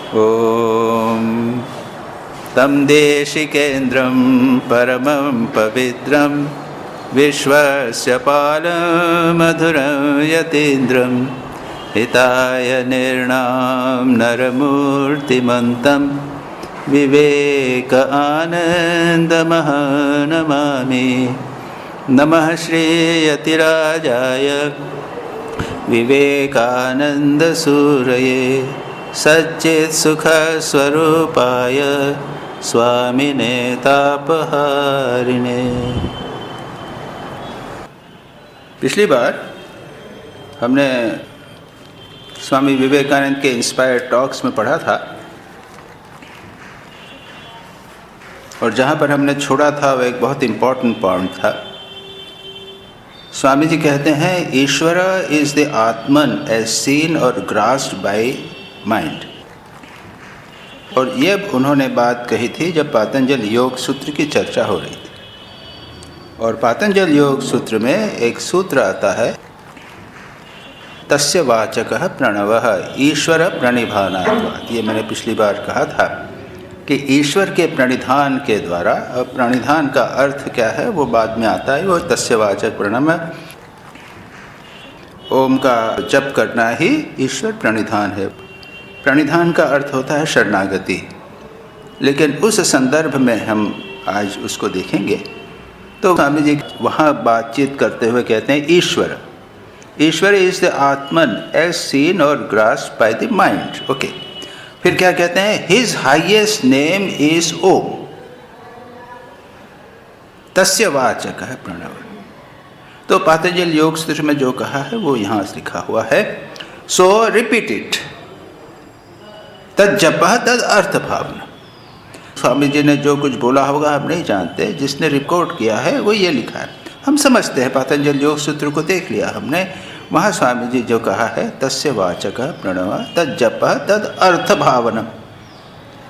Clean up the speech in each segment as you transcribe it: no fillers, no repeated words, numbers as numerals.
ॐ तं देशिकेन्द्रं परमं पवित्रं विश्वस्य पालं मधुरं यतीन्द्रं हिताय निर्णां नरमूर्तिमन्तं विवेक आनन्दमहानमामि। नमः श्रीयतिराजाय विवेकानन्दसूरये सच्चित्सुखस्वरूपाय स्वामिने तापहारिणे। पिछली बार हमने स्वामी विवेकानंद के इंस्पायर्ड टॉक्स में पढ़ा था और जहाँ पर हमने छोड़ा था वो एक बहुत इम्पोर्टेंट पॉइंट था। स्वामी जी कहते हैं ईश्वर is the Atman as scene और ग्रास्ड बाय माइंड। और ये उन्होंने बात कही थी जब पातंजल योग सूत्र की चर्चा हो रही थी। और पातंजल योग सूत्र में एक सूत्र आता है तस्य वाचकः प्रणवः ईश्वर प्रणिधानात्। ये मैंने पिछली बार कहा था कि ईश्वर के प्रणिधान के द्वारा, अब प्रणिधान का अर्थ क्या है वो बाद में आता है। वो तस्य वाचक प्रणव, ओम का जप करना ही ईश्वर प्रणिधान है। प्रणिधान का अर्थ होता है शरणागति, लेकिन उस संदर्भ में हम आज उसको देखेंगे। तो स्वामी जी वहाँ बातचीत करते हुए कहते हैं ईश्वर is the Atman as scene और ग्रास्प्ड बाय द माइंड। ओके, फिर क्या कहते हैं हिज हाईएस्ट नेम इज ओम तस्य वाचक है प्रणव। तो पातंजल योग सूत्र में जो कहा है वो यहाँ लिखा हुआ है। सो रिपीट इट तद जपः तद अर्थ भावना। स्वामी जी ने जो कुछ बोला होगा हम नहीं जानते, जिसने रिकॉर्ड किया है वो ये लिखा है। हम समझते हैं, पातंजल योग सूत्र को देख लिया हमने। वहाँ स्वामी जी जो कहा है तस्य वाचक प्रणव तद जपः तद अर्थ भावनम।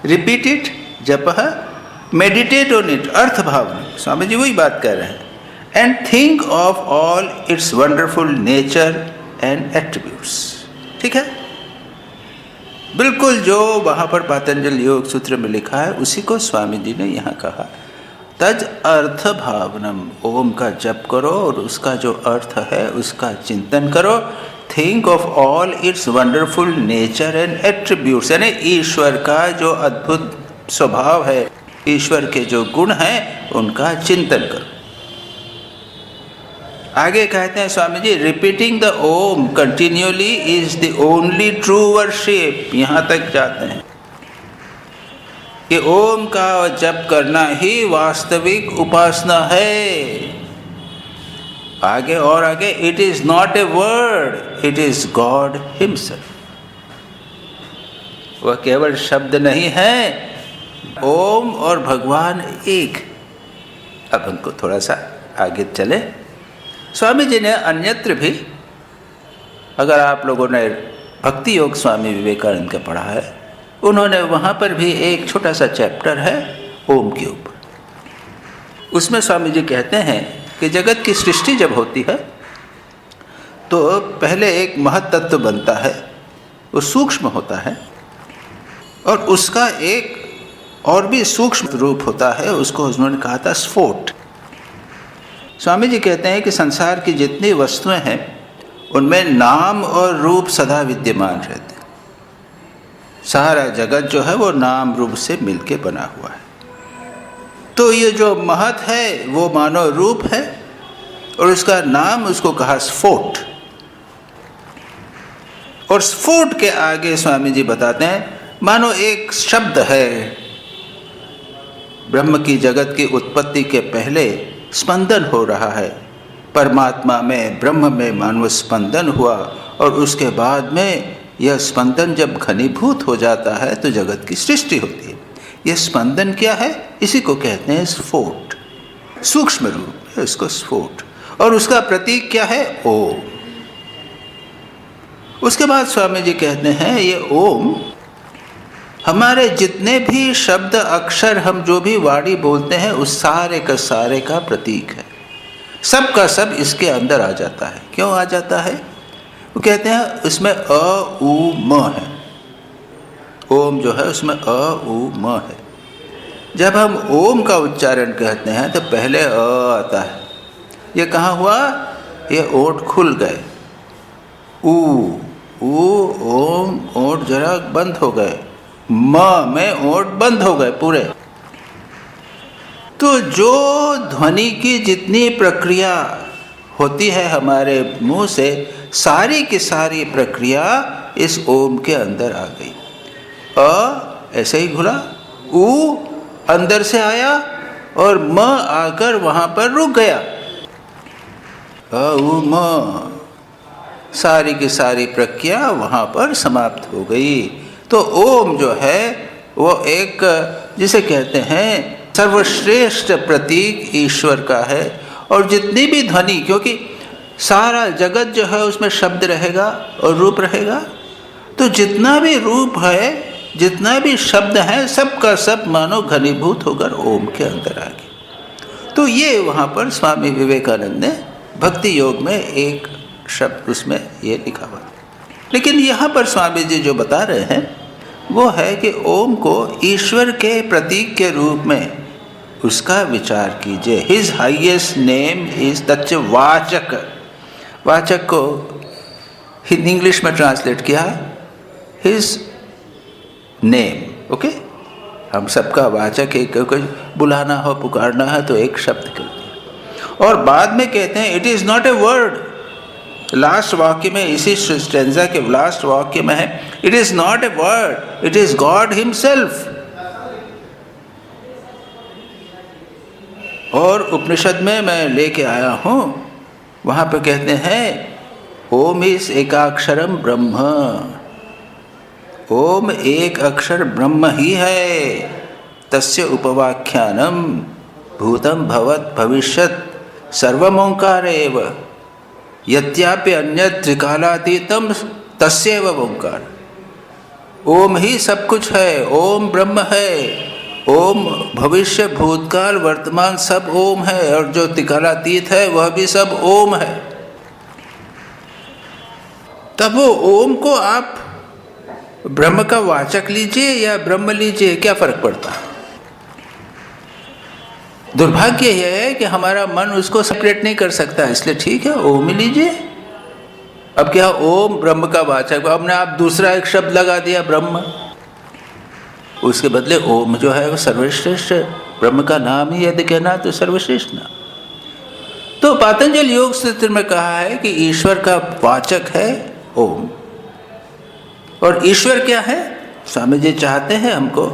रिपीट इट, जपः, मेडिटेट ऑन इट, अर्थ भावना। स्वामी जी वही बात कर रहे हैं। And think of all its wonderful nature and attributes. ठीक है, बिल्कुल जो वहाँ पर पातंजल योग सूत्र में लिखा है उसी को स्वामी जी ने यहाँ कहा। तज अर्थ भावनम, ओम का जप करो और उसका जो अर्थ है उसका चिंतन करो। Think of all its wonderful nature and attributes, यानी ईश्वर का जो अद्भुत स्वभाव है, ईश्वर के जो गुण हैं उनका चिंतन करो। आगे कहते हैं Swami ji repeating the Om continuously is the only true worship. यहाँ तक जाते हैं कि ओम का जप करना ही वास्तविक उपासना है। आगे और आगे, it is not a word, it is God himself. वह केवल शब्द नहीं है, ओम और भगवान एक। अब हमको थोड़ा सा आगे चले। स्वामी जी ने अन्यत्र भी, अगर आप लोगों ने भक्ति योग स्वामी विवेकानंद का पढ़ा है, उन्होंने वहाँ पर भी एक छोटा सा चैप्टर है ओम के ऊपर। उसमें स्वामी जी कहते हैं कि जगत की सृष्टि जब होती है तो पहले एक महत तत्व बनता है, वो सूक्ष्म होता है, और उसका एक और भी सूक्ष्म रूप होता है, उसको उन्होंने कहा था स्फोट। स्वामी जी कहते हैं कि संसार की जितनी वस्तुएं हैं उनमें नाम और रूप सदा विद्यमान रहते हैं। सारा जगत जो है वो नाम रूप से मिलके बना हुआ है। तो ये जो महत है वो मानो रूप है, और उसका नाम उसको कहा स्फोट। और स्फोट के आगे स्वामी जी बताते हैं मानो एक शब्द है। ब्रह्म की जगत की उत्पत्ति के पहले स्पंदन हो रहा है, परमात्मा में, ब्रह्म में मानो स्पंदन हुआ, और उसके बाद में यह स्पंदन जब घनीभूत हो जाता है तो जगत की सृष्टि होती है। यह स्पंदन क्या है? इसी को कहते हैं स्फोट। सूक्ष्म रूप है उसको स्फोट, और उसका प्रतीक क्या है? ओम। उसके बाद स्वामी जी कहते हैं ये ओम हमारे जितने भी शब्द अक्षर, हम जो भी वाणी बोलते हैं, उस सारे का प्रतीक है। सब का सब इसके अंदर आ जाता है। क्यों आ जाता है? वो कहते हैं इसमें अ उ म है, ओम जो है उसमें अ उ म है। जब हम ओम का उच्चारण कहते हैं तो पहले अ आता है। ये कहाँ हुआ? ये ओंठ खुल गए। ऊ ओम ओंठ जरा बंद हो गए, म में ओंठ बंद हो गए पूरे। तो जो ध्वनि की जितनी प्रक्रिया होती है हमारे मुंह से, सारी की सारी प्रक्रिया इस ओम के अंदर आ गई। अ ऐसे ही घुला, ऊ अंदर से आया और म आकर वहां पर रुक गया। अ उ म, सारी की सारी प्रक्रिया वहां पर समाप्त हो गई। तो ओम जो है वो एक, जिसे कहते हैं सर्वश्रेष्ठ प्रतीक ईश्वर का है। और जितनी भी ध्वनि, क्योंकि सारा जगत जो है उसमें शब्द रहेगा और रूप रहेगा, तो जितना भी रूप है, जितना भी शब्द है, सब का सब मानो घनीभूत होकर ओम के अंदर आ गए। तो ये वहाँ पर स्वामी विवेकानंद ने भक्ति योग में एक शब्द उसमें ये लिखा हुआ। लेकिन यहाँ पर स्वामी जी जो बता रहे हैं वो है कि ओम को ईश्वर के प्रतीक के रूप में उसका विचार कीजिए। हिज हाईएस्ट नेम इज तच्च वाचक। वाचक को हिंदी इंग्लिश में ट्रांसलेट किया हिज नेम। ओके, हम सबका वाचक है, कोई बुलाना हो, पुकारना है तो एक शब्द कहते हैं। और बाद में कहते हैं it is not a word. Last वाक्य में, इसी स्टेंजा के लास्ट वाक्य में है it is not a word, it is God himself. और उपनिषद में मैं लेके आया हूं, वहां पर कहते हैं ओम इस एकाक्षरम ब्रह्म। ओम एक अक्षर ब्रह्म ही है। तस्य उपवाख्यानम भूतम भवत भविष्यत सर्वम ओंकार एव। यद्यापि अन्य त्रिकालातीतम तस्यैव ओंकार। ओम ही सब कुछ है, ओम ब्रह्म है। ओम भविष्य भूतकाल वर्तमान सब ओम है, और जो त्रिकालातीत है वह भी सब ओम है। तब वो ओम को आप ब्रह्म का वाचक लीजिए या ब्रह्म लीजिए, क्या फर्क पड़ता है? दुर्भाग्य यह है कि हमारा मन उसको सेपरेट नहीं कर सकता, इसलिए ठीक है ओम ही लीजिए। अब क्या ओम ब्रह्म का वाचक, हमने आप दूसरा एक शब्द लगा दिया ब्रह्म, उसके बदले ओम जो है वो सर्वश्रेष्ठ ब्रह्म का नाम ही यदि कहना तो सर्वश्रेष्ठ नाम। तो पातंजल योग सूत्र में कहा है कि ईश्वर का वाचक है ओम। और ईश्वर क्या है? स्वामी जी चाहते हैं हमको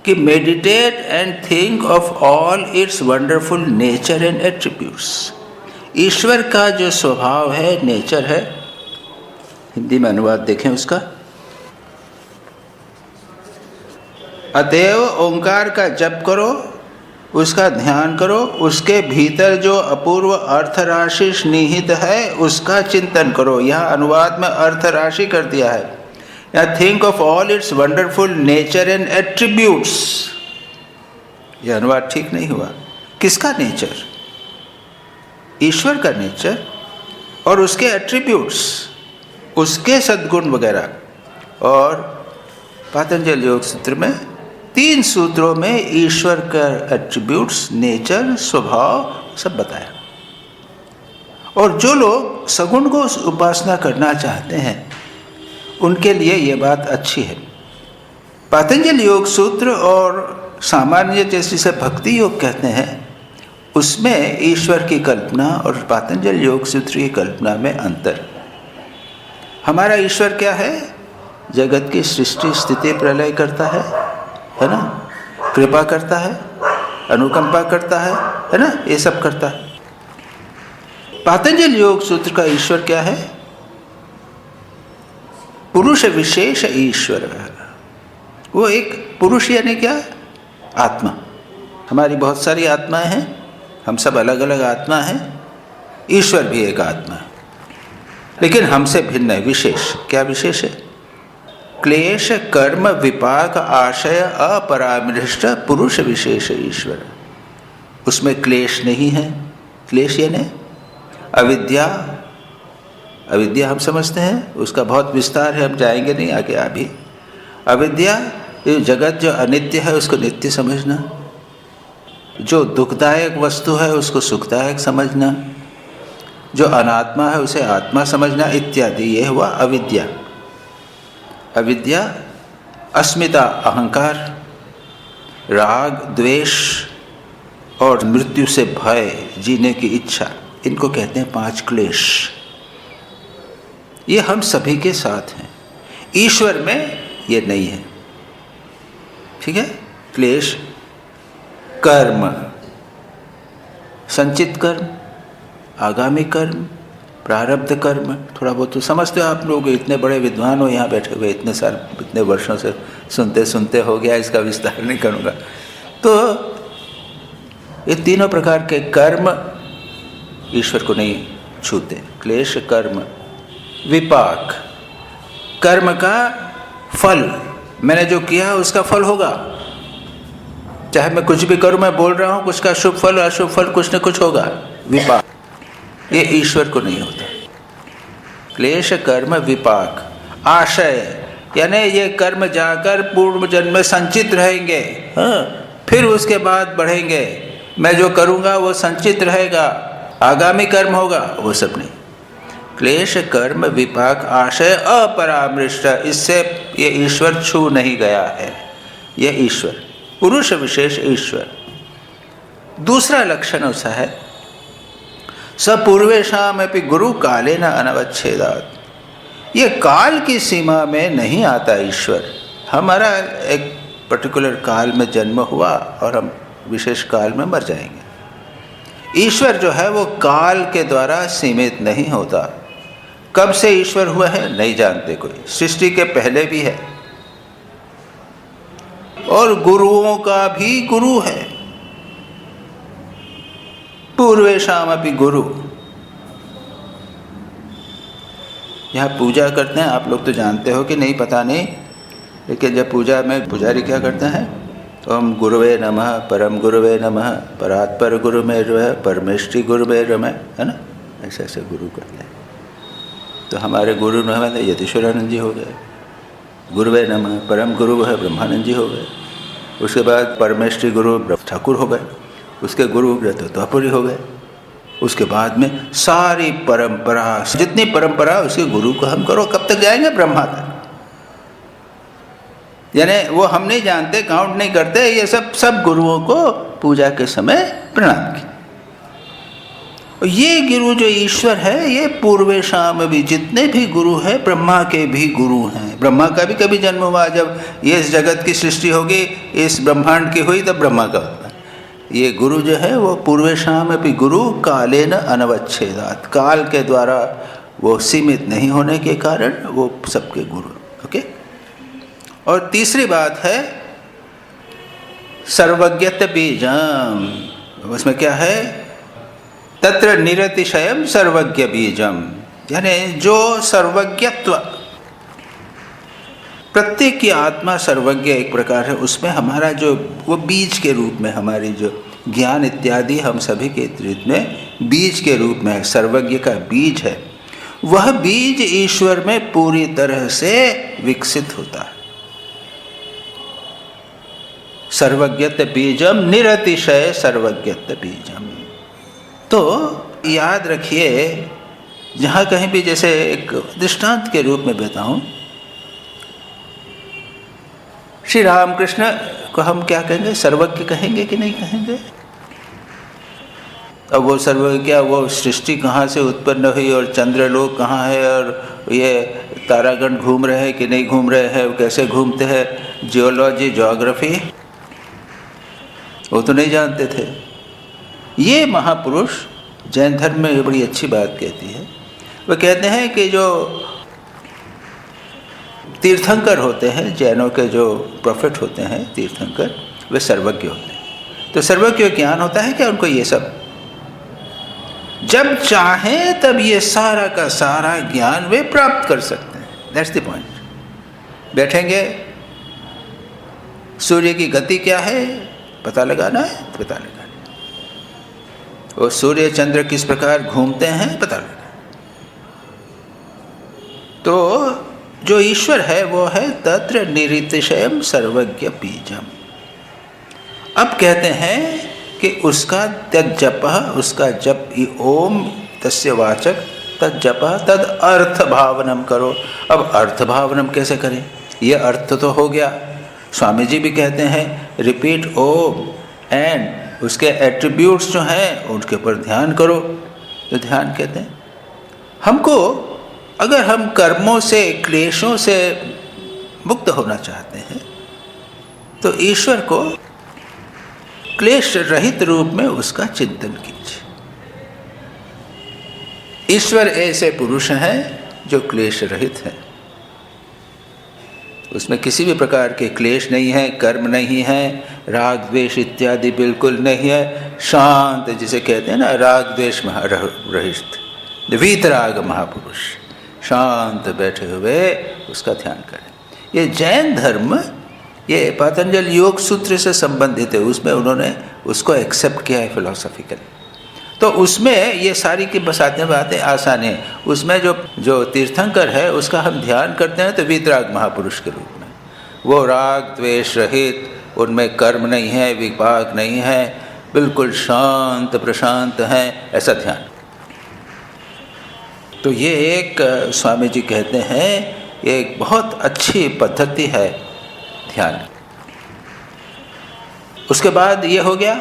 कि meditate and think of all its wonderful nature and attributes. ईश्वर का जो स्वभाव है, नेचर है, हिंदी में अनुवाद देखें उसका। अतएव ओंकार का जप करो, उसका ध्यान करो, उसके भीतर जो अपूर्व अर्थ राशि निहित है उसका चिंतन करो। यहाँ अनुवाद में अर्थ राशि कर दिया है, यहाँ think of all its wonderful nature and attributes. यह अनुवाद ठीक नहीं हुआ। किसका नेचर? ईश्वर का नेचर और उसके एट्रीब्यूट्स, उसके सद्गुण वगैरह। और पातंजल योग सूत्र में 3 सूत्रों में ईश्वर का एट्रीब्यूट्स, नेचर, स्वभाव सब बताया। और जो लोग सगुण को उपासना करना चाहते हैं उनके लिए ये बात अच्छी है। पातंजल योग सूत्र और सामान्य जैसे भक्ति योग कहते हैं, उसमें ईश्वर की कल्पना और पातंजल योग सूत्र की कल्पना में अंतर। हमारा ईश्वर क्या है? जगत की सृष्टि स्थिति प्रलय करता है ना, कृपा करता है, अनुकंपा करता है ना, ये सब करता है। पातंजल योग सूत्र का ईश्वर क्या है? पुरुष विशेष ईश्वर। वो एक पुरुष यानी क्या? आत्मा। हमारी बहुत सारी आत्माएं हैं, हम सब अलग अलग आत्मा हैं, ईश्वर भी एक आत्मा है, लेकिन हमसे भिन्न है, विशेष। क्या विशेष है? क्लेश कर्म विपाक आशय अपरामृष्ट पुरुष विशेष ईश्वर। उसमें क्लेश नहीं है। क्लेश यानी अविद्या। अविद्या हम समझते हैं, उसका बहुत विस्तार है, हम जाएंगे नहीं आगे अभी। अविद्या, ये जगत जो अनित्य है उसको नित्य समझना, जो दुखदायक वस्तु है उसको सुखदायक समझना, जो अनात्मा है उसे आत्मा समझना इत्यादि, ये हुआ अविद्या। अविद्या अस्मिता, अहंकार, राग, द्वेष और मृत्यु से भय, जीने की इच्छा, इनको कहते हैं 5 क्लेश। ये हम सभी के साथ हैं, ईश्वर में ये नहीं है। ठीक है। क्लेश, कर्म, संचित कर्म, आगामी कर्म, प्रारब्ध कर्म, थोड़ा बहुत तो समझते हो आप लोग, इतने बड़े विद्वान हो यहाँ बैठे हुए, इतने साल इतने वर्षों से सुनते सुनते हो गया, इसका विस्तार नहीं करूँगा। तो ये तीनों प्रकार के कर्म ईश्वर को नहीं छूते। क्लेश, कर्म, विपाक, कर्म का फल, मैंने जो किया उसका फल होगा, चाहे मैं कुछ भी करूं, मैं बोल रहा हूं, कुछ का शुभ फल अशुभ फल कुछ न कुछ होगा, विपाक, ये ईश्वर को नहीं होता। क्लेश, कर्म, विपाक, आशय, यानी ये कर्म जाकर पूर्व जन्म में संचित रहेंगे, फिर उसके बाद बढ़ेंगे, मैं जो करूँगा वो संचित रहेगा, आगामी कर्म होगा, वो सब नहीं। क्लेश, कर्म, विपाक, आशय अपरामृष्ट, इससे ये ईश्वर छू नहीं गया है, ये ईश्वर, पुरुष विशेष ईश्वर। दूसरा लक्षण उसका है सपूर्वेशामपि गुरु कालेन अनवच्छेदात्, ये काल की सीमा में नहीं आता ईश्वर। हमारा एक पर्टिकुलर काल में जन्म हुआ और हम विशेष काल में मर जाएंगे। ईश्वर जो है वो काल के द्वारा सीमित नहीं होता। कब से ईश्वर हुआ है नहीं जानते कोई, सृष्टि के पहले भी है, और गुरुओं का भी गुरु है, पूर्वेशामपि गुरु। यहाँ पूजा करते हैं, आप लोग तो जानते हो कि नहीं पता नहीं, लेकिन जब पूजा में पुजारी क्या करते हैं, ओम गुरुवे नमः, परम गुरुवे नमः, परात्पर गुरु में जो है परमेष्टि गुरु में रमय, है ना, ऐसे ऐसे गुरु करते हैं। तो हमारे गुरु नमः यतीश्वरानंद जी हो गए, गुरुवे नमः, परम गुरु है ब्रह्मानंद जी हो गए, उसके बाद परमेष्टि गुरु ठाकुर हो गए, उसके गुरु दत्तापुरी हो गए, उसके बाद में सारी परंपरा, जितनी परंपरा उसके गुरु को हम करो, कब तक जाएंगे, ब्रह्मा तक। यानी वो हम नहीं जानते, काउंट नहीं करते, ये सब गुरुओं को पूजा के समय प्रणाम की। ये गुरु जो ईश्वर है, ये पूर्वेशाम भी, जितने भी गुरु हैं ब्रह्मा के भी गुरु हैं। ब्रह्मा का भी कभी जन्म हुआ, जब ये इस जगत की सृष्टि होगी, इस ब्रह्मांड की हुई, तब ब्रह्मा का होगा। ये गुरु जो है वो पूर्वेशाम भी गुरु कालेन अनवच्छेदात्, काल के द्वारा वो सीमित नहीं होने के कारण वो सबके गुरु। ओके। और तीसरी बात है सर्वज्ञत्व बीजम, उसमें क्या है, तत्र निरतिशयम सर्वज्ञ बीजम, यानी जो सर्वज्ञत्व, प्रत्येक की आत्मा सर्वज्ञ एक प्रकार है, उसमें हमारा जो वो बीज के रूप में, हमारी जो ज्ञान इत्यादि हम सभी के रूप में बीज के रूप में है, सर्वज्ञ का बीज है, वह बीज ईश्वर में पूरी तरह से विकसित होता है। सर्वज्ञत्व बीजम निरतिशय सर्वज्ञत्व बीजम। तो याद रखिए, जहाँ कहीं भी, जैसे एक दृष्टांत के रूप में बताऊं, श्री रामकृष्ण को हम क्या कहेंगे, सर्वज्ञ कहेंगे कि नहीं कहेंगे? अब वो सर्वज्ञ क्या, वो सृष्टि कहाँ से उत्पन्न हुई और चंद्रलोक कहाँ है और ये तारागण घूम रहे हैं कि नहीं घूम रहे हैं, वो कैसे घूमते हैं, जियोलॉजी, ज्योग्राफी, वो तो नहीं जानते थे। ये महापुरुष जैन धर्म में ये बड़ी अच्छी बात कहती है, वो कहते हैं कि जो तीर्थंकर होते हैं, जैनों के जो प्रोफेट होते हैं तीर्थंकर, वे सर्वज्ञ होते हैं। तो सर्वज्ञ ज्ञान होता है क्या उनको, ये सब जब चाहें तब ये सारा का सारा ज्ञान वे प्राप्त कर सकते हैं। That's the point. बैठेंगे, सूर्य की गति क्या है पता लगाना है, पता लगाना, और सूर्य चंद्र किस प्रकार घूमते हैं पता लगाना। तो जो ईश्वर है वो है तत्र निरितिशयम सर्वज्ञ बीजम। अब कहते हैं कि उसका तज्जपः, उसका जप, ओम तस्य वाचक तज्जपः तद अर्थ भावनम करो। अब अर्थ भावनम कैसे करें? ये अर्थ तो हो गया। स्वामी जी भी कहते हैं रिपीट ओम एंड उसके एट्रीब्यूट्स जो हैं उनके ऊपर ध्यान करो। तो ध्यान कहते हैं हमको, अगर हम कर्मों से, क्लेशों से मुक्त होना चाहते हैं तो ईश्वर को क्लेश रहित रूप में उसका चिंतन कीजिए। ईश्वर ऐसे पुरुष हैं जो क्लेश रहित हैं, उसमें किसी भी प्रकार के क्लेश नहीं है, कर्म नहीं है, राग द्वेष इत्यादि बिल्कुल नहीं है। शांत, जिसे कहते हैं ना राग द्वेष रहित, वीतराग महापुरुष, शांत बैठे हुए उसका ध्यान करें। ये जैन धर्म, ये पतंजल योग सूत्र से संबंधित है, उसमें उन्होंने उसको एक्सेप्ट किया है फिलोसॉफिकल। तो उसमें ये सारी की बातें आसान है। उसमें जो तीर्थंकर है उसका हम ध्यान करते हैं तो वीतराग महापुरुष के रूप में, वो राग द्वेष रहित, उनमें कर्म नहीं है, विपाक नहीं है, बिल्कुल शांत प्रशांत हैं, ऐसा ध्यान। तो ये एक स्वामी जी कहते हैं ये एक बहुत अच्छी पद्धति है ध्यान। उसके बाद ये हो गया।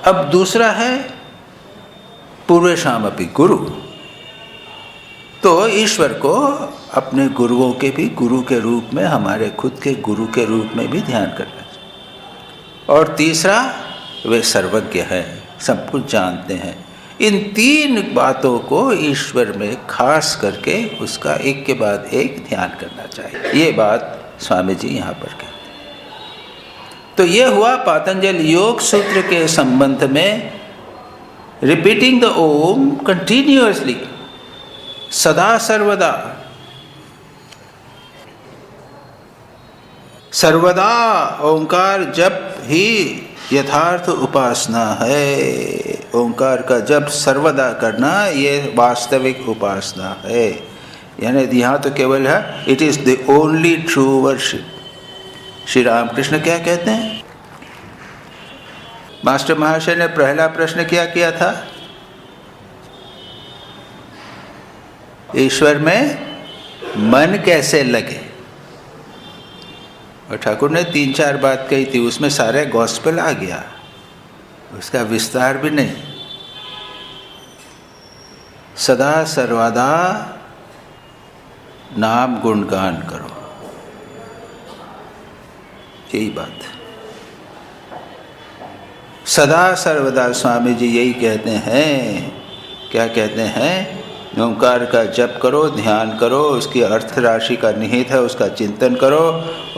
अब दूसरा है पूर्वेषाम अपि गुरु। तो ईश्वर को अपने गुरुओं के भी गुरु के रूप में, हमारे खुद के गुरु के रूप में भी ध्यान करना चाहिए। और तीसरा, वे सर्वज्ञ हैं, सब कुछ जानते हैं। इन तीन बातों को ईश्वर में खास करके उसका एक के बाद एक ध्यान करना चाहिए। ये बात स्वामी जी यहाँ पर कहते हैं। तो ये हुआ पतंजल योग सूत्र के संबंध में रिपीटिंग द ओम कंटिन्यूअसली, सदा सर्वदा। सर्वदा ओंकार जप ही यथार्थ उपासना है। ओंकार का जप सर्वदा करना ये वास्तविक उपासना है। यानी यहाँ तो केवल है it is the only true worship. Shri Ramakrishna क्या कहते हैं? मास्टर महाशय ने पहला प्रश्न क्या किया था? ईश्वर में मन कैसे लगे? और ठाकुर ने 3-4 बात कही थी, उसमें सारे गॉस्पेल आ गया, उसका विस्तार भी नहीं। सदा सर्वदा नाम गुणगान करो, यही बात। सदा सर्वदा स्वामी जी यही कहते हैं। क्या कहते हैं? ओंकार का जप करो, ध्यान करो, उसकी अर्थ राशि का निहित है उसका चिंतन करो।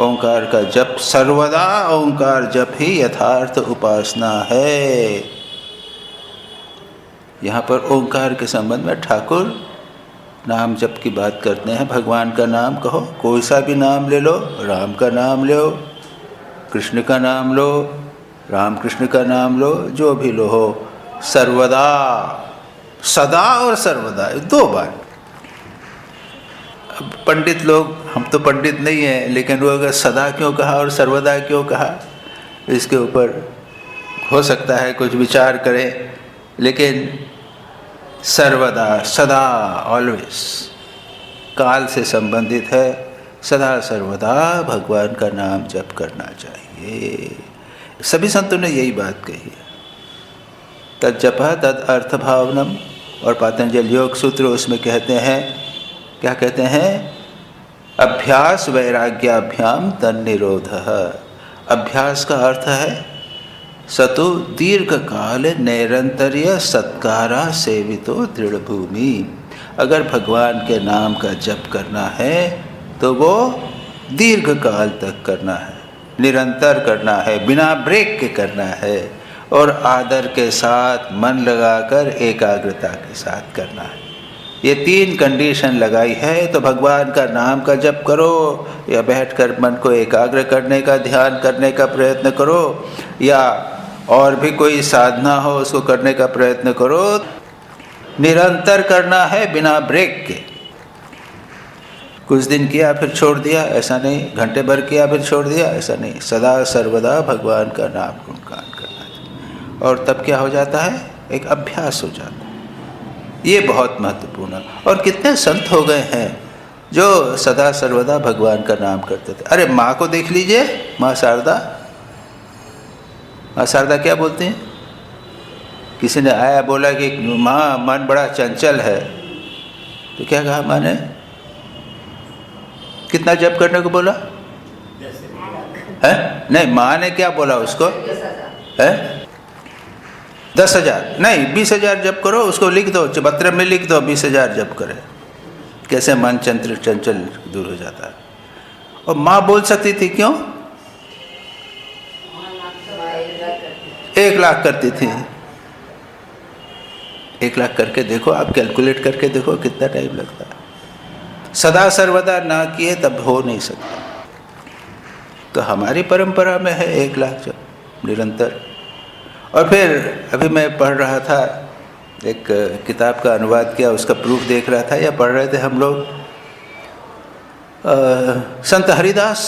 ओंकार का जप सर्वदा, ओंकार जप ही यथार्थ उपासना है। यहाँ पर ओंकार के संबंध में ठाकुर नाम जप की बात करते हैं। भगवान का नाम कहो, कोई सा भी नाम ले लो, राम का नाम लो, कृष्ण का नाम लो, रामकृष्ण का नाम लो, जो भी लो हो, सर्वदा, सदा और सर्वदा, 2 बार। अब पंडित लोग, हम तो पंडित नहीं हैं, लेकिन वो अगर सदा क्यों कहा और सर्वदा क्यों कहा, इसके ऊपर हो सकता है कुछ विचार करें। लेकिन सर्वदा, सदा, ऑलवेज, काल से संबंधित है। सदा सर्वदा भगवान का नाम जप करना चाहिए। सभी संतों ने यही बात कही है। तद जपः तद अर्थ भावनम। और पतंजल योग सूत्र उसमें कहते हैं, क्या कहते हैं? अभ्यास वैराग्याभ्याम तन्निरोधः। अभ्यास का अर्थ है सतु दीर्घ काल नैरंतर्य सत्कारा सेवितो दृढ़ भूमि। अगर भगवान के नाम का जप करना है तो वो दीर्घ काल तक करना है, निरंतर करना है, बिना ब्रेक के करना है, और आदर के साथ मन लगाकर एकाग्रता के साथ करना है। ये 3 कंडीशन लगाई है। तो भगवान का नाम का जप करो, या बैठकर मन को एकाग्र करने का, ध्यान करने का प्रयत्न करो, या और भी कोई साधना हो उसको करने का प्रयत्न करो। निरंतर करना है, बिना ब्रेक के। कुछ दिन किया फिर छोड़ दिया, ऐसा नहीं। घंटे भर किया फिर छोड़ दिया, ऐसा नहीं। सदा सर्वदा भगवान का नाम गुणगान करना चाहिए, और तब क्या हो जाता है, एक अभ्यास हो जाता है। ये बहुत महत्वपूर्ण है। और कितने संत हो गए हैं जो सदा सर्वदा भगवान का नाम करते थे। अरे माँ को देख लीजिए, माँ शारदा। माँ शारदा क्या बोलती हैं? किसी ने आया बोला कि माँ मन बड़ा चंचल है, तो क्या कहा माँ ने? कितना जप करने को बोला है? नहीं, माँ ने क्या बोला उसको है? 10,000 नहीं, 20,000 जप करो। उसको लिख दो, पत्र में लिख दो 20,000 जप करे। कैसे मन चंचल दूर हो जाता है। और माँ बोल सकती थी, क्यों? 1 लाख करती थी। 1 लाख करके देखो, आप कैलकुलेट करके देखो कितना टाइम लगता है। सदा सर्वदा ना किए तब हो नहीं सकता। तो हमारी परंपरा में है 1 लाख जप निरंतर। और फिर अभी मैं पढ़ रहा था, एक किताब का अनुवाद किया, उसका प्रूफ देख रहा था, या पढ़ रहे थे हम लोग। संत हरिदास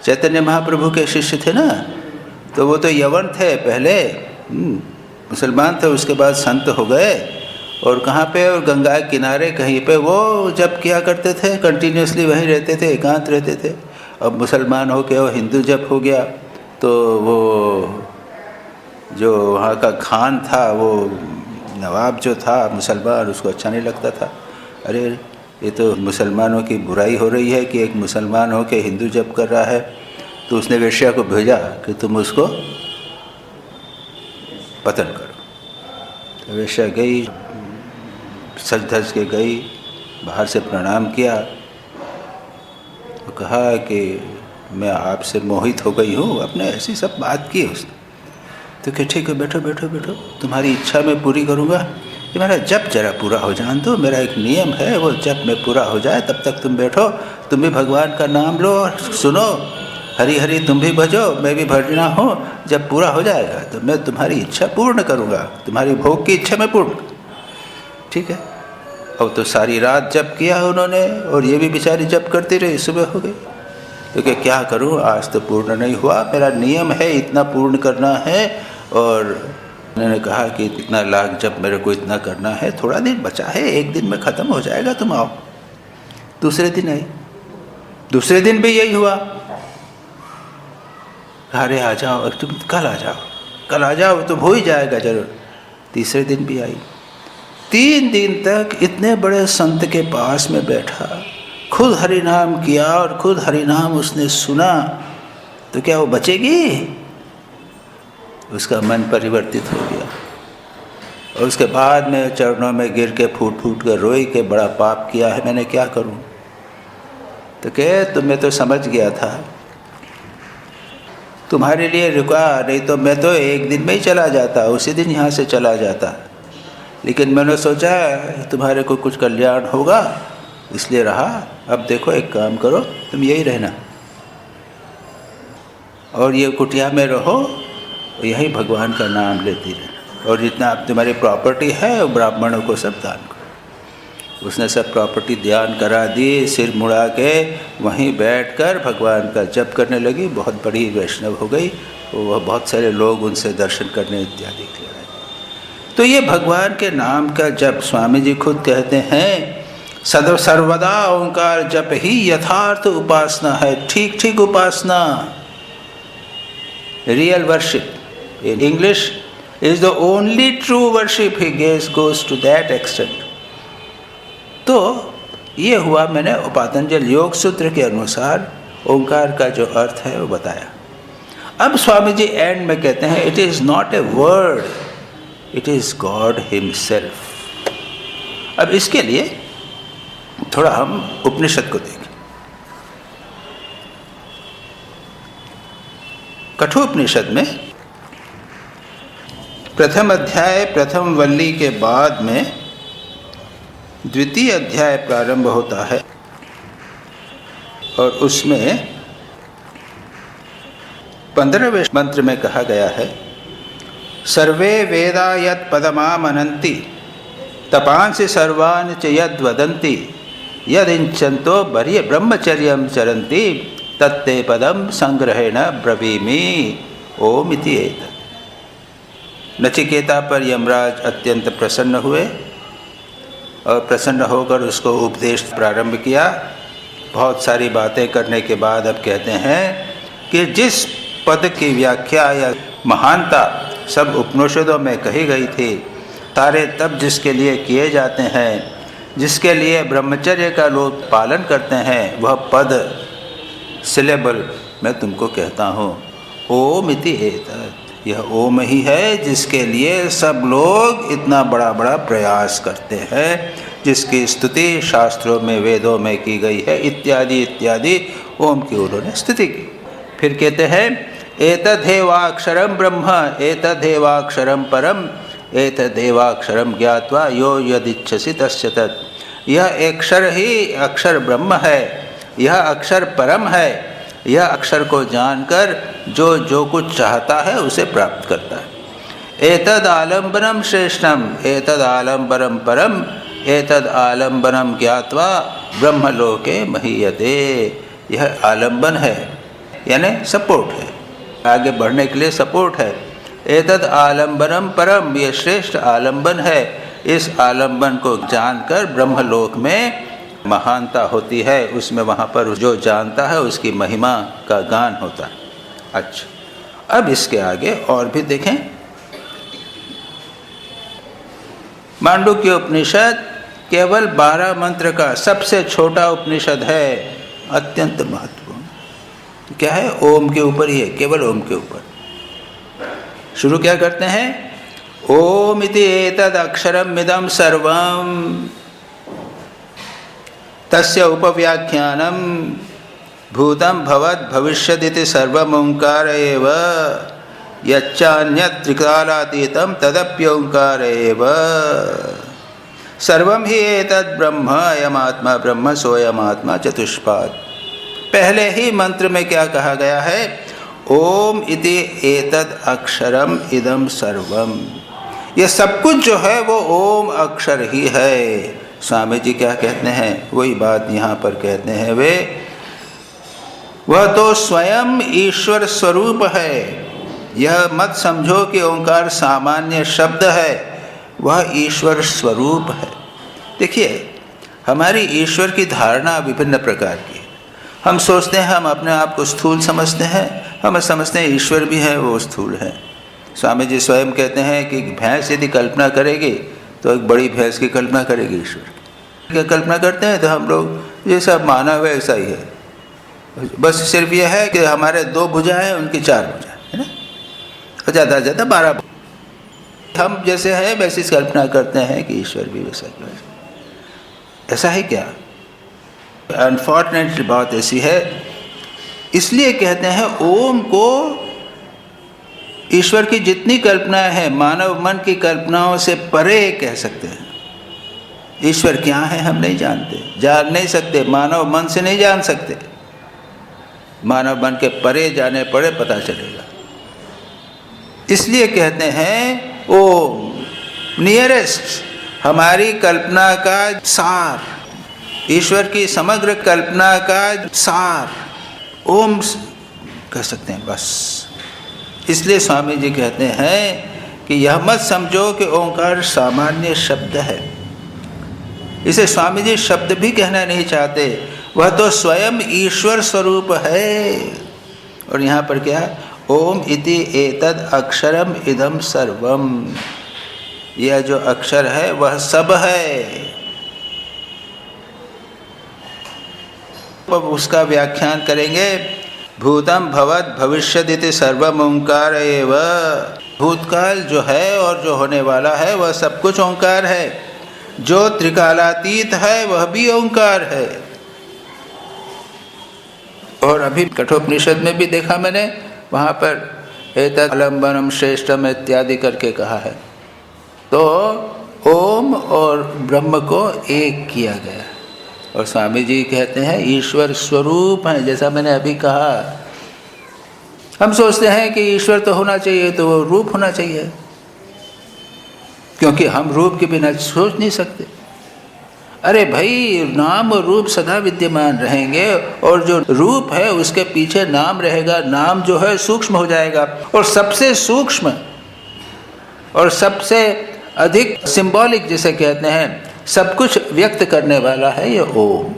चैतन्य महाप्रभु के शिष्य थे ना, तो वो तो यवन थे पहले, मुसलमान थे, उसके बाद संत हो गए। और कहाँ पे? और गंगा के किनारे कहीं पे वो जप किया करते थे, कंटिन्यूसली वहीं रहते थे, एकांत रहते थे। अब मुसलमान हो के वो हिंदू जप हो गया, तो वो जो वहाँ का खान था, वो नवाब जो था मुसलमान, उसको अच्छा नहीं लगता था। अरे ये तो मुसलमानों की बुराई हो रही है कि एक मुसलमान हो के हिंदू जप कर रहा है। तो उसने वेश्या को भेजा कि तुम उसको पतन करो। तो वेश्या गई, सज धज के गई, बाहर से प्रणाम किया, तो कहा कि मैं आपसे मोहित हो गई हूँ, अपने ऐसी सब बात की उसने। तो कि ठीक है, बैठो बैठो बैठो, तुम्हारी इच्छा मैं पूरी करूँगा। कि मेरा जप जरा पूरा हो जान दो, मेरा एक नियम है, वो जप में पूरा हो जाए तब तक तुम बैठो, तुम भी भगवान का नाम लो और सुनो, हरी हरी तुम भी भजो, मैं भी भजना हो। जब पूरा हो जाएगा तो मैं तुम्हारी इच्छा पूर्ण करूँगा, तुम्हारी भोग की इच्छा मैं पूर्ण। ठीक है। अब तो सारी रात जप किया उन्होंने, और ये भी बेचारी जप करती रही, सुबह हो गई। तो क्या करूँ, आज तो पूर्ण नहीं हुआ, मेरा नियम है इतना पूर्ण करना है। और उन्होंने कहा कि इतना लाख जप मेरे को इतना करना है, थोड़ा दिन बचा है, 1 दिन में ख़त्म हो जाएगा, तुम आओ। दूसरे दिन आई, दूसरे दिन भी यही हुआ। अरे आ जाओ, तुम कल आ जाओ, कल आ जाओ, तो हो ही जाएगा जरूर। तीसरे दिन भी आई। 3 दिन तक इतने बड़े संत के पास में बैठा, खुद हरिनाम किया और खुद हरिनाम उसने सुना, तो क्या वो बचेगी? उसका मन परिवर्तित हो गया, और उसके बाद में चरणों में गिर के फूट फूट कर रोई कि बड़ा पाप किया है मैंने, क्या करूं? तो कहे तुम्हें तो समझ गया था, तुम्हारे लिए रुका, नहीं तो मैं तो 1 दिन में ही चला जाता, उसी दिन यहाँ से चला जाता। लेकिन मैंने सोचा तुम्हारे को कुछ कल्याण होगा, इसलिए रहा। अब देखो एक काम करो, तुम यही रहना और ये कुटिया में रहो, यही भगवान का नाम लेती रहना, और जितना आप तुम्हारी प्रॉपर्टी है वो ब्राह्मणों को सब दान करो। उसने सब प्रॉपर्टी दान करा दी, सिर मुड़ा के वहीं बैठकर भगवान का जप करने लगी। बहुत बड़ी वैष्णव हो गई, वह बहुत सारे लोग उनसे दर्शन करने इत्यादि के लिए आए। तो ये भगवान के नाम का जप, स्वामी जी खुद कहते हैं, सदा सर्वदा ओंकार जप ही यथार्थ उपासना है, ठीक ठीक उपासना, real worship. In English, is the only true worship. He goes to that extent. तो ये हुआ, मैंने पतंजलि योग सूत्र के अनुसार ओंकार का जो अर्थ है वो बताया। अब स्वामी जी एंड में कहते हैं, it is not a word, it is God himself. अब इसके लिए थोड़ा हम उपनिषद को देखें। कठोपनिषद में प्रथम अध्याय प्रथम वल्ली के बाद में द्वितीय अध्याय प्रारंभ होता है, और उसमें 15वें मंत्र में कहा गया है, सर्वे वेदा यत् पदमामनन्ति तपांसि सर्वान् च यद् वदन्ति यदिंचन्तो बर्य ब्रह्मचर्यं चरन्ति तत्ते पदम संग्रहेण ब्रवीमि ओम इति एतत्। नचिकेता पर यमराज अत्यंत प्रसन्न हुए और प्रसन्न होकर उसको उपदेश प्रारंभ किया। बहुत सारी बातें करने के बाद अब कहते हैं कि जिस पद की व्याख्या या महानता सब उपनिषदों में कही गई थी, सारे तप जिसके लिए किए जाते हैं, जिसके लिए ब्रह्मचर्य का लोग पालन करते हैं, वह पद सिलेबल मैं तुमको कहता हूँ, ओम इति एतत्। यह ओम ही है जिसके लिए सब लोग इतना बड़ा बड़ा प्रयास करते हैं, जिसकी स्तुति शास्त्रों में वेदों में की गई है, इत्यादि इत्यादि ओम की उन्होंने स्तुति की। फिर कहते हैं एतदेवाक्षरम ब्रह्म एतदेवाक्षरम परम एतदेवाक्षरम ज्ञात्वा यो यदिच्छसि तस्य तत्। यह अक्षर ही अक्षर ब्रह्म है, यह अक्षर परम है, यह अक्षर को जानकर जो कुछ चाहता है उसे प्राप्त करता है। एतद आलम्बनम श्रेष्ठम एतद आलम्बनम परम एतद आलम्बनम ज्ञात्वा ब्रह्मलोके महीयते। यह आलम्बन है यानी सपोर्ट है, आगे बढ़ने के लिए सपोर्ट है। एतद आलम्बनम परम, यह श्रेष्ठ आलम्बन है, इस आलम्बन को जानकर ब्रह्मलोक में महानता होती है, उसमें वहाँ पर जो जानता है उसकी महिमा का गान होता है। अच्छा, अब इसके आगे और भी देखें। मांडुक्य उपनिषद केवल 12 मंत्र का सबसे छोटा उपनिषद है, अत्यंत महत्वपूर्ण। क्या है? ओम के ऊपर ही है, केवल ओम के ऊपर। शुरू क्या करते हैं? ओम इति एतद अक्षरम इदम सर्वम तस्य उपव्याख्यानम भूतम भवत् भविष्यदिति सर्वम ओंकार एव यच्चान्यत् त्रिकालातीतम तदप्योंकार एव सर्वम ही एतद् ब्रह्म अयमात्मा ब्रह्म सोयमात्मा चतुष्पाद। पहले ही मंत्र में क्या कहा गया है? ओम इति एतद् अक्षरम इदम सर्वम। ये सब कुछ जो है वो ओम अक्षर ही है। स्वामी जी क्या कहते हैं? वही बात यहाँ पर कहते हैं वे, वह तो स्वयं ईश्वर स्वरूप है। यह मत समझो कि ओंकार सामान्य शब्द है, वह ईश्वर स्वरूप है। देखिए, हमारी ईश्वर की धारणा विभिन्न प्रकार की है। हम सोचते हैं, हम अपने आप को स्थूल समझते हैं, हम समझते हैं ईश्वर भी है, वो स्थूल है। स्वामी जी स्वयं कहते हैं कि भैंस यदि कल्पना करेगी तो एक बड़ी भैंस की कल्पना करेगी ईश्वर की। कल्पना करते हैं तो हम लोग ये सब मानव है, ऐसा ही है। बस सिर्फ यह है कि हमारे 2 भुजाएं हैं, उनकी 4 भुजाएं है ना, और ज़्यादा से ज़्यादा 12। हम जैसे हैं वैसी कल्पना करते हैं कि ईश्वर भी वैसा है। ऐसा है क्या? अनफॉर्चुनेटली बात ऐसी है। इसलिए कहते हैं ओम को ईश्वर की जितनी कल्पनाएं हैं मानव मन की कल्पनाओं से परे कह सकते हैं। ईश्वर क्या है हम नहीं जानते, जान नहीं सकते, मानव मन से नहीं जान सकते। मानव मन के परे जाने पड़े पता चलेगा। इसलिए कहते हैं ओम नियरेस्ट, हमारी कल्पना का सार, ईश्वर की समग्र कल्पना का सार ओम कह सकते हैं बस। इसलिए स्वामी जी कहते हैं कि यह मत समझो कि ओंकार सामान्य शब्द है। इसे स्वामी जी शब्द भी कहना नहीं चाहते, वह तो स्वयं ईश्वर स्वरूप है। और यहाँ पर क्या है? ओम इति एतद अक्षरम इदम सर्वम। यह जो अक्षर है वह सब है। अब उसका व्याख्यान करेंगे। भूतम भवत् भविष्यदिति सर्वम ओंकार एव। भूतकाल जो है और जो होने वाला है वह सब कुछ ओंकार है। जो त्रिकालातीत है वह भी ओंकार है। और अभी कठोपनिषद में भी देखा मैंने, वहाँ पर एतत् आलम्बनम श्रेष्ठम इत्यादि करके कहा है। तो ओम और ब्रह्म को एक किया गया। और स्वामी जी कहते हैं ईश्वर स्वरूप हैं। जैसा मैंने अभी कहा, हम सोचते हैं कि ईश्वर तो होना चाहिए तो वो रूप होना चाहिए, क्योंकि हम रूप के बिना सोच नहीं सकते। अरे भाई, नाम और रूप सदा विद्यमान रहेंगे, और जो रूप है उसके पीछे नाम रहेगा। नाम जो है सूक्ष्म हो जाएगा, और सबसे सूक्ष्म और सबसे अधिक सिंबॉलिक जिसे कहते हैं, सब कुछ व्यक्त करने वाला है ये ओम।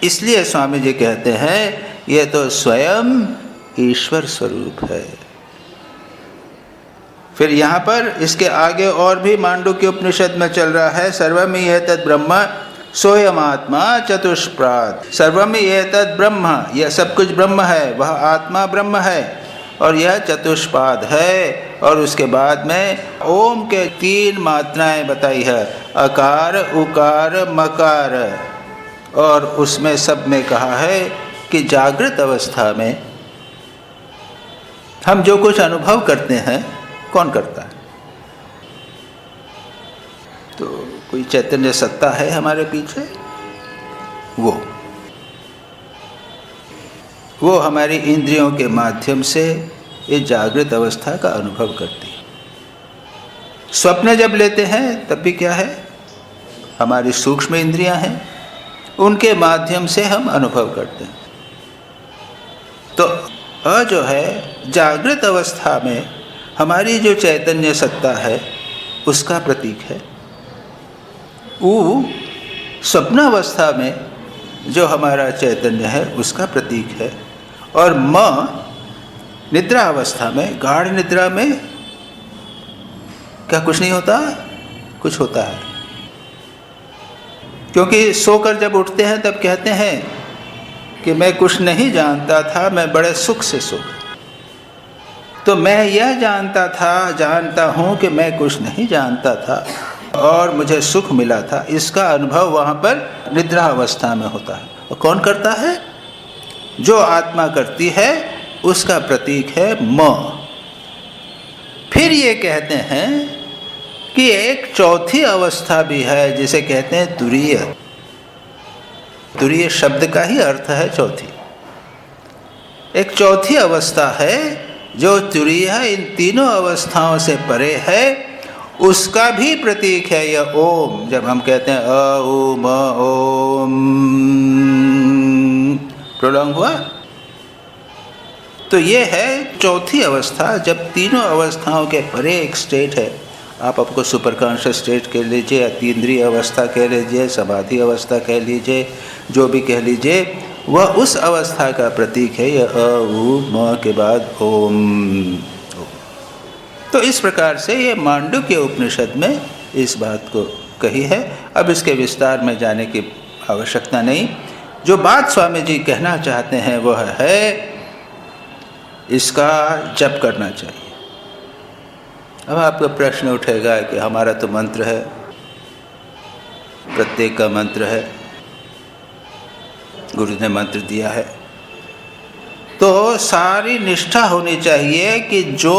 इसलिए स्वामी जी कहते हैं ये तो स्वयं ईश्वर स्वरूप है। फिर यहाँ पर इसके आगे और भी मांडुक्य उपनिषद में चल रहा है, सर्वमि एतद् ब्रह्म सोयमात्मा चतुष्प्राद। सर्वमि एतद् ब्रह्म, यह सब कुछ ब्रह्म है, वह आत्मा ब्रह्म है, और यह चतुष्पाद है। और उसके बाद में ओम के 3 मात्राएं बताई है, अकार, उकार, मकार। और उसमें सब में कहा है कि जागृत अवस्था में हम जो कुछ अनुभव करते हैं, कौन करता है? तो कोई चैतन्य सत्ता है हमारे पीछे, वो हमारी इंद्रियों के माध्यम से ये जागृत अवस्था का अनुभव करती है। स्वप्न जब लेते हैं तब भी क्या है, हमारी सूक्ष्म इंद्रियां हैं, उनके माध्यम से हम अनुभव करते हैं। तो जो है जागृत अवस्था में हमारी जो चैतन्य सत्ता है उसका प्रतीक है। स्वप्नावस्था में जो हमारा चैतन्य है उसका प्रतीक है। और निद्रा अवस्था में, गाढ़ निद्रा में क्या कुछ नहीं होता? कुछ होता है, क्योंकि सोकर जब उठते हैं तब कहते हैं कि मैं कुछ नहीं जानता था, मैं बड़े सुख से सो गया। तो मैं यह जानता हूँ कि मैं कुछ नहीं जानता था और मुझे सुख मिला था, इसका अनुभव वहाँ पर निद्रा अवस्था में होता है। और कौन करता है? जो आत्मा करती है, उसका प्रतीक है म। फिर ये कहते हैं कि एक चौथी अवस्था भी है जिसे कहते हैं तुरीय। तुरीय शब्द का ही अर्थ है चौथी। एक चौथी अवस्था है जो तुरीय इन तीनों अवस्थाओं से परे है, उसका भी प्रतीक है यह ओम। जब हम कहते हैं अ ओम ओम, प्रोलॉन्ग हुआ, तो ये है चौथी अवस्था। जब तीनों अवस्थाओं के परे एक स्टेट है, आप आपको सुपर कॉन्शियस स्टेट कह लीजिए, अतीन्द्रिय अवस्था कह लीजिए, समाधि अवस्था कह लीजिए, जो भी कह लीजिए, वह उस अवस्था का प्रतीक है यह अ उ म के बाद ओम। तो इस प्रकार से ये मांडुक्य उपनिषद में इस बात को कही है। अब इसके विस्तार में जाने की आवश्यकता नहीं। जो बात स्वामी जी कहना चाहते हैं वह है इसका जप करना चाहिए। अब आपका प्रश्न उठेगा कि हमारा तो मंत्र है, प्रत्येक का मंत्र है, गुरु ने मंत्र दिया है, तो सारी निष्ठा होनी चाहिए कि जो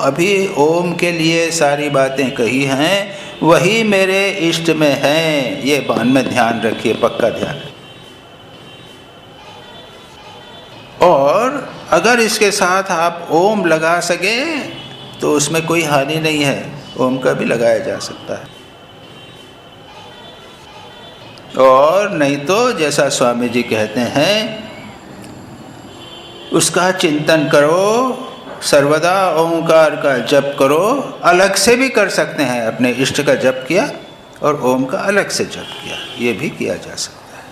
अभी ओम के लिए सारी बातें कही हैं वही मेरे इष्ट में हैं। ये मन में ध्यान रखिए, पक्का ध्यान रखिए। और अगर इसके साथ आप ओम लगा सके तो उसमें कोई हानि नहीं है, ओम का भी लगाया जा सकता है। और नहीं तो जैसा स्वामी जी कहते हैं उसका चिंतन करो, सर्वदा ओंकार का जप करो। अलग से भी कर सकते हैं, अपने इष्ट का जप किया और ओम का अलग से जप किया, ये भी किया जा सकता है।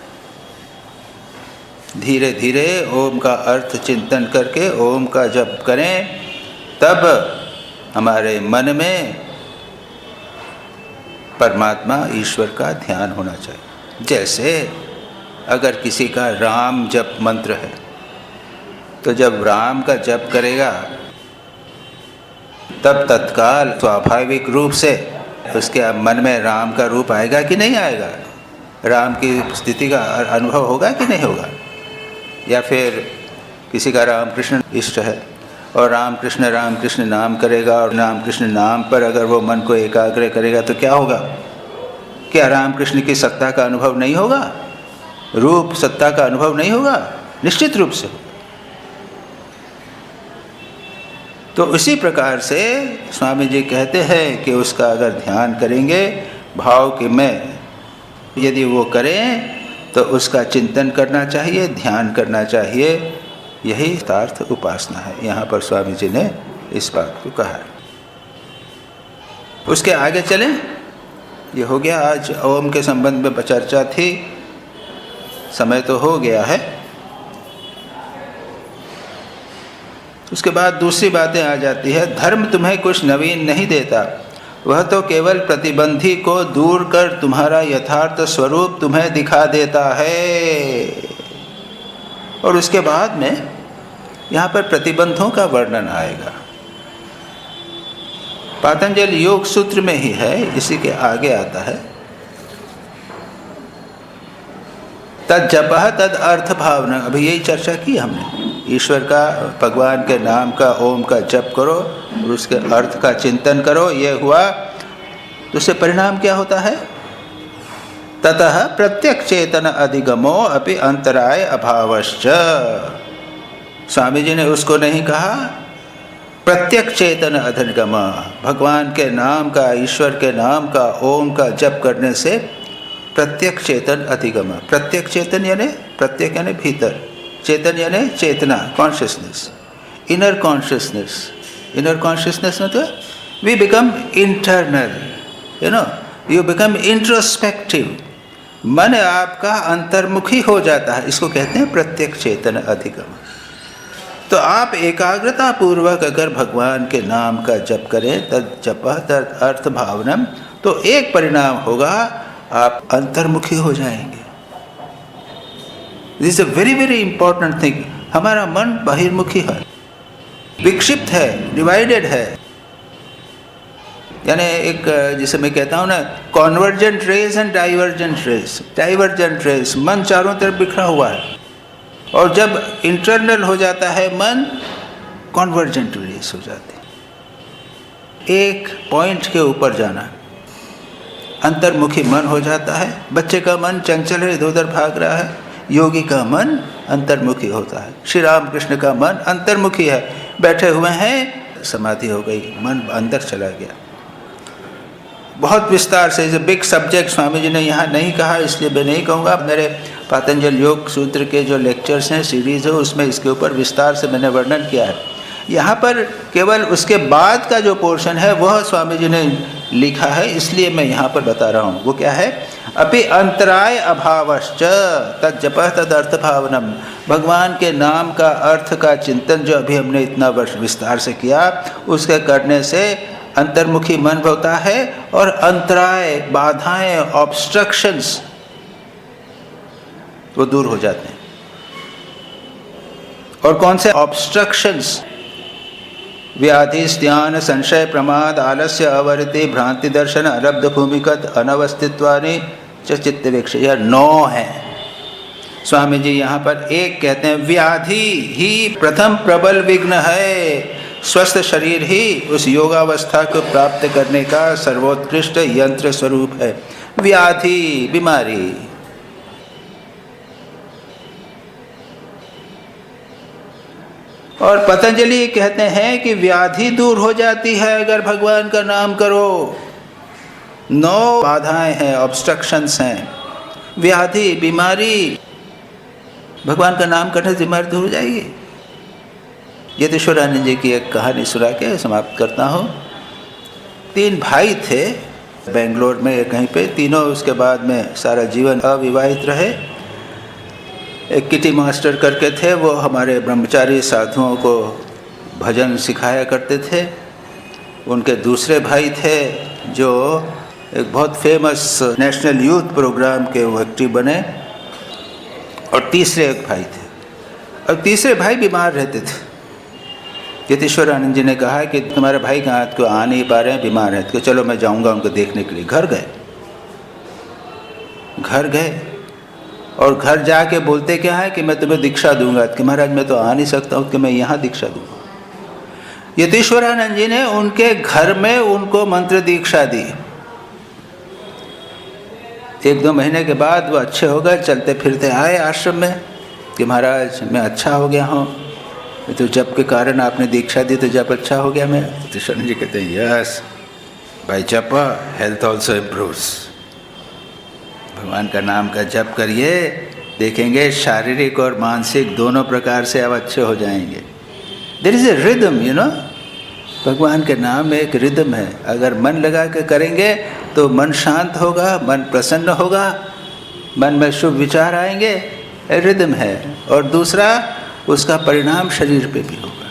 धीरे धीरे ओम का अर्थ चिंतन करके ओम का जप करें, तब हमारे मन में परमात्मा ईश्वर का ध्यान होना चाहिए। जैसे अगर किसी का राम जप मंत्र है तो जब राम का जप करेगा तब तत्काल स्वाभाविक रूप से उसके मन में राम का रूप आएगा कि नहीं आएगा, राम की स्थिति का अनुभव होगा कि नहीं होगा। या फिर किसी का रामकृष्ण इष्ट है और राम कृष्ण नाम करेगा और राम कृष्ण नाम पर अगर वो मन को एकाग्र करेगा तो क्या होगा? क्या रामकृष्ण की सत्ता का अनुभव नहीं होगा? रूप सत्ता का अनुभव नहीं होगा? निश्चित रूप से। तो उसी प्रकार से स्वामी जी कहते हैं कि उसका अगर ध्यान करेंगे भाव कि मैं यदि वो करें तो उसका चिंतन करना चाहिए, ध्यान करना चाहिए। यही यथार्थ उपासना है। यहाँ पर स्वामी जी ने इस बात को कहा है। उसके आगे चलें। ये हो गया, आज ओम के संबंध में चर्चा थी, समय तो हो गया है। उसके बाद दूसरी बातें आ जाती है। धर्म तुम्हें कुछ नवीन नहीं देता, वह तो केवल प्रतिबंधी को दूर कर तुम्हारा यथार्थ स्वरूप तुम्हें दिखा देता है। और उसके बाद में यहाँ पर प्रतिबंधों का वर्णन आएगा। पातंजल योग सूत्र में ही है, इसी के आगे आता है। तद जपः तद अर्थ भावना। अभी यही चर्चा की हमने। ईश्वर का, भगवान के नाम का, ओम का जप करो और उसके अर्थ का चिंतन करो। ये हुआ तो उससे परिणाम क्या होता है? ततः प्रत्यक्ष चेतन अधिगमो अपि अंतराय अभावश्च। स्वामी जी ने उसको नहीं कहा प्रत्यक्ष चेतन अधिगम। भगवान के नाम का, ईश्वर के नाम का, ओम का जप करने से प्रत्यक्ष चेतन अधिगम। प्रत्यक्ष चेतन यानी प्रत्येक यानी भीतर, चेतन यानी चेतना, consciousness, inner consciousness. Inner consciousness मतलब we become internal, you become introspective. मन आपका अंतर्मुखी हो जाता है, इसको कहते हैं प्रत्यक्ष चेतन अधिगम। तो आप एकाग्रता पूर्वक अगर भगवान के नाम का जप करें, तद जपः तद अर्थ भावनम, तो एक परिणाम होगा, आप अंतर्मुखी हो जाएंगे। This is a very very important thing. हमारा मन बहिर्मुखी है, विक्षिप्त है, डिवाइडेड है। यानी एक, जिसे मैं कहता हूँ ना, convergent rays and divergent rays. Divergent rays, मन चारों तरफ बिखरा हुआ है। और जब इंटरनल हो जाता है मन, कॉन्वर्जेंट रेस हो जाती है, एक पॉइंट के ऊपर जाना। अंतर्मुखी मन हो जाता है। बच्चे का मन चंचल है, इधर उधर भाग रहा है। योगी का मन अंतर्मुखी होता है। श्री राम कृष्ण का मन अंतर्मुखी है, बैठे हुए हैं, समाधि हो गई, मन अंदर चला गया। बहुत विस्तार से, is a big subject. Swami ji ने यहाँ नहीं कहा, इसलिए मैं नहीं कहूँगा। मेरे पातंजल योग सूत्र के जो लेक्चर्स हैं, सीरीज है, उसमें इसके ऊपर विस्तार से मैंने वर्णन किया है। यहाँ पर केवल उसके बाद का जो पोर्शन है वह स्वामी जी ने लिखा है, इसलिए मैं यहाँ पर बता रहा हूँ। वो क्या है? अपि अंतराय अभावश्च तद जपः तद अर्थ भावनम। भगवान के नाम का, अर्थ का चिंतन जो अभी हमने इतना वर्ष विस्तार से किया, उसके करने से अंतर्मुखी मन होता है और अंतराय, बाधाएं, ऑब्स्ट्रक्शंस वो दूर हो जाते हैं। और कौन से ऑब्स्ट्रक्शंस? व्याधि, स्त्यान, संशय, प्रमाद, आलस्य, अवरति, भ्रांति दर्शन, अरब्ध भूमिकत, अनवस्थित्वानि च चित्तवेक्ष। यह 9 है। स्वामी जी यहाँ पर एक कहते हैं, व्याधि ही प्रथम प्रबल विघ्न है। स्वस्थ शरीर ही उस योगावस्था को प्राप्त करने का सर्वोत्कृष्ट यंत्र स्वरूप है। व्याधि, बीमारी। और पतंजलि कहते हैं कि व्याधि दूर हो जाती है अगर भगवान का नाम करो। 9 बाधाएं हैं, ऑब्स्ट्रक्शंस हैं। व्याधि, बीमारी, भगवान का नाम करने से बीमारी दूर हो जाएगी। यतीश्वरानंद जी की एक कहानी सुना के समाप्त करता हूँ। 3 भाई थे बेंगलोर में कहीं पे, तीनों उसके बाद में सारा जीवन अविवाहित रहे। एक किटी मास्टर करके थे, वो हमारे ब्रह्मचारी साधुओं को भजन सिखाया करते थे। उनके दूसरे भाई थे जो एक बहुत फेमस नेशनल यूथ प्रोग्राम के वो एक्टिव बने। और तीसरे एक भाई थे, और तीसरे भाई बीमार रहते थे। यतीश्वरानंद जी ने कहा कि तुम्हारे भाई कहाँ, को आ नहीं पा रहे हैं, बीमार हैं, तो चलो मैं जाऊँगा उनको देखने के लिए। घर गए और घर जाके बोलते क्या है कि मैं तुम्हें दीक्षा दूंगा। कि महाराज मैं तो आ नहीं सकता हूँ, कि मैं यहाँ दीक्षा दूंगा। यतीश्वरानंद जी ने उनके घर में उनको मंत्र दीक्षा दी। 1-2 महीने के बाद वो अच्छे हो गए, चलते फिरते आए आश्रम में कि महाराज मैं अच्छा हो गया हूँ, तो जप के कारण आपने दीक्षा दी तो जप अच्छा हो गया मैं। यतीश्वरानंद जी कहते हैं यस बाय जप हेल्थ ऑल्सो इम्प्रूव्स। भगवान का नाम का जप करिए, देखेंगे शारीरिक और मानसिक दोनों प्रकार से आप अच्छे हो जाएंगे। There is a rhythm, you know, भगवान के नाम में एक रिदम है। अगर मन लगा के करेंगे तो मन शांत होगा, मन प्रसन्न होगा, मन में शुभ विचार आएंगे, रिदम है। और दूसरा, उसका परिणाम शरीर पे भी होगा।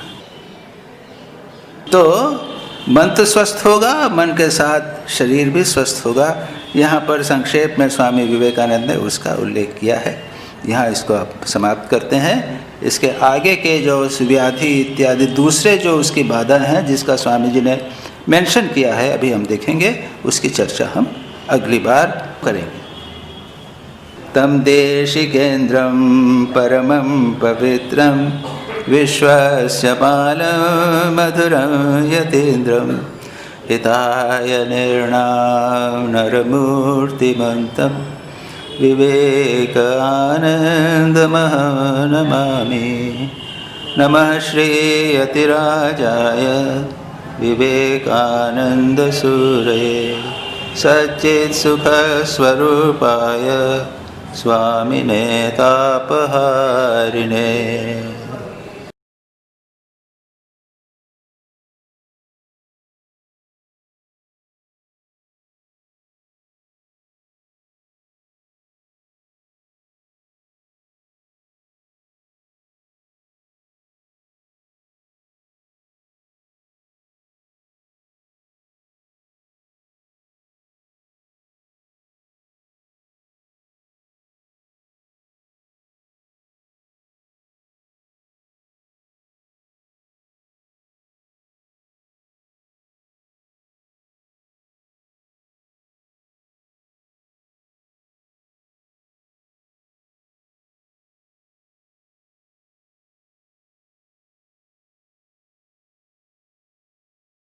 तो मन तो स्वस्थ होगा, मन के साथ शरीर भी स्वस्थ होगा। यहाँ पर संक्षेप में स्वामी विवेकानंद ने उसका उल्लेख किया है। यहाँ इसको आप समाप्त करते हैं। इसके आगे के जो व्याधि इत्यादि दूसरे जो उसकी बाधा हैं, जिसका स्वामी जी ने मेंशन किया है, अभी हम देखेंगे, उसकी चर्चा हम अगली बार करेंगे। तम देशिकेन्द्रं परमं पवित्रं विश्वस्य पालं मधुरं यतीन्द्रं हिताय निर्णां नरमूर्तिमन्तं विवेकानन्दमहं नमामि। नमः श्री यतिराजाय विवेकानन्दसूरये सच्चित्सुखस्वरूपाय स्वामिने तापहारिणे।